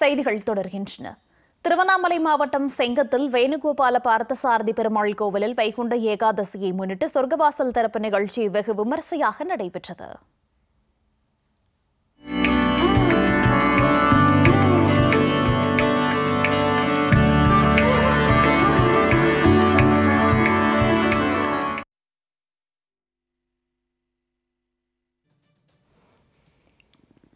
செய்திகள் தொடர்கின்றன. திருவண்ணாமலை மாவட்டம் செங்கத்தில் வேணுகோபால பார்த்தசாரதி பெருமாள் கோவிலில் வைகுண்ட ஏகாதசியை முன்னிட்டு சொர்க்கவாசல் திறப்பு நிகழ்ச்சி வெகு விமரிசையாக நடைபெற்றது.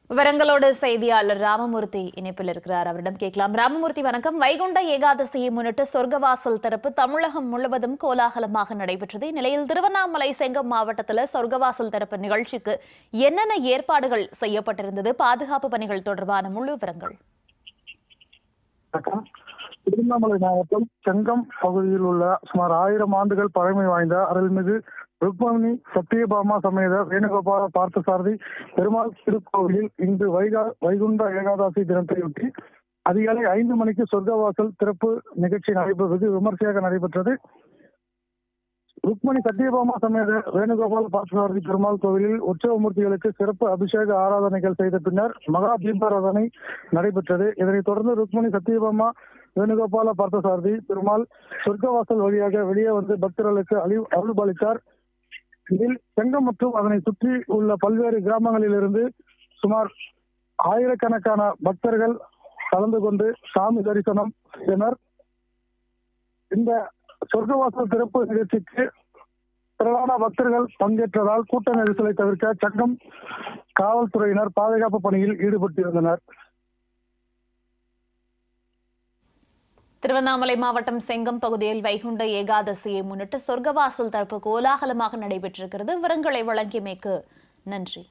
விவரங்களோடு செய்தியாளர் ராமமூர்த்தி இணைப்பில் இருக்கிறார். அவரிடம் கேட்கலாம். ராமமூர்த்தி வணக்கம். வைகுண்ட ஏகாதசியை முன்னிட்டு சொர்க்கவாசல் திறப்பு தமிழகம் முழுவதும் கோலாகலமாக நடைபெற்றது. இந்நிலையில் திருவண்ணாமலை செங்கம் மாவட்டத்தில் சொர்க்கவாசல் திறப்பு நிகழ்ச்சிக்கு என்னென்ன ஏற்பாடுகள் செய்யப்பட்டிருந்தது, பாதுகாப்பு பணிகள் தொடர்பான முழு விவரங்கள்? திருவண்ணாமலை மாவட்டம் செங்கம் பகுதியில் உள்ள சுமார் 1000 ஆண்டுகள் பழமை வாய்ந்த அருள்மிகு ருக்மணி சத்தியபாமா சமேத வேணுகோபால பார்த்தசாரதி பெருமாள் திருக்கோவிலில் இன்று வைகுண்ட ஏகாதசி தினத்தையொட்டி அதிகாலை 5 மணிக்கு சொர்க்கவாசல் திறப்பு நிகழ்ச்சி வெகு விமர்சையாக நடைபெற்றது. ருக்மணி சத்தியபாமா சமேத வேணுகோபால பார்த்தசாரதி பெருமாள் கோவிலில் உற்சவமூர்த்திகளுக்கு சிறப்பு அபிஷேக ஆராதனைகள் செய்த பின்னர் மகா தீபாராதனை நடைபெற்றது. இதனைத் தொடர்ந்து ருக்மணி சத்தியபாமா வேணுகோபால பார்த்தசாரதி பெருமாள் சொர்க்கவாசல் வழியாக வெளியே வந்து பக்தர்களுக்கு அருள்பாலித்தார். இதில் செங்கம் மற்றும் அதனை சுற்றி உள்ள பல்வேறு கிராமங்களிலிருந்து சுமார் 1000கணக்கான பக்தர்கள் கலந்து கொண்டு சாமி தரிசனம் செய்தனர். இந்த சொர்க்கவாசல் திறப்பு நிகழ்ச்சிக்கு திரளான பக்தர்கள் பங்கேற்றதால் கூட்ட நெரிசலை தவிர்க்க செங்கம் காவல்துறையினர் பாதுகாப்பு பணியில் ஈடுபட்டிருந்தனர். திருவண்ணாமலை மாவட்டம் செங்கம் பகுதியில் வைகுண்ட ஏகாதசியை முன்னிட்டு சொர்க்கவாசல் திறப்பு கோலாகலமாக நடைபெற்றிருக்கிறது. விவரங்களை வழங்கியமைக்கு நன்றி.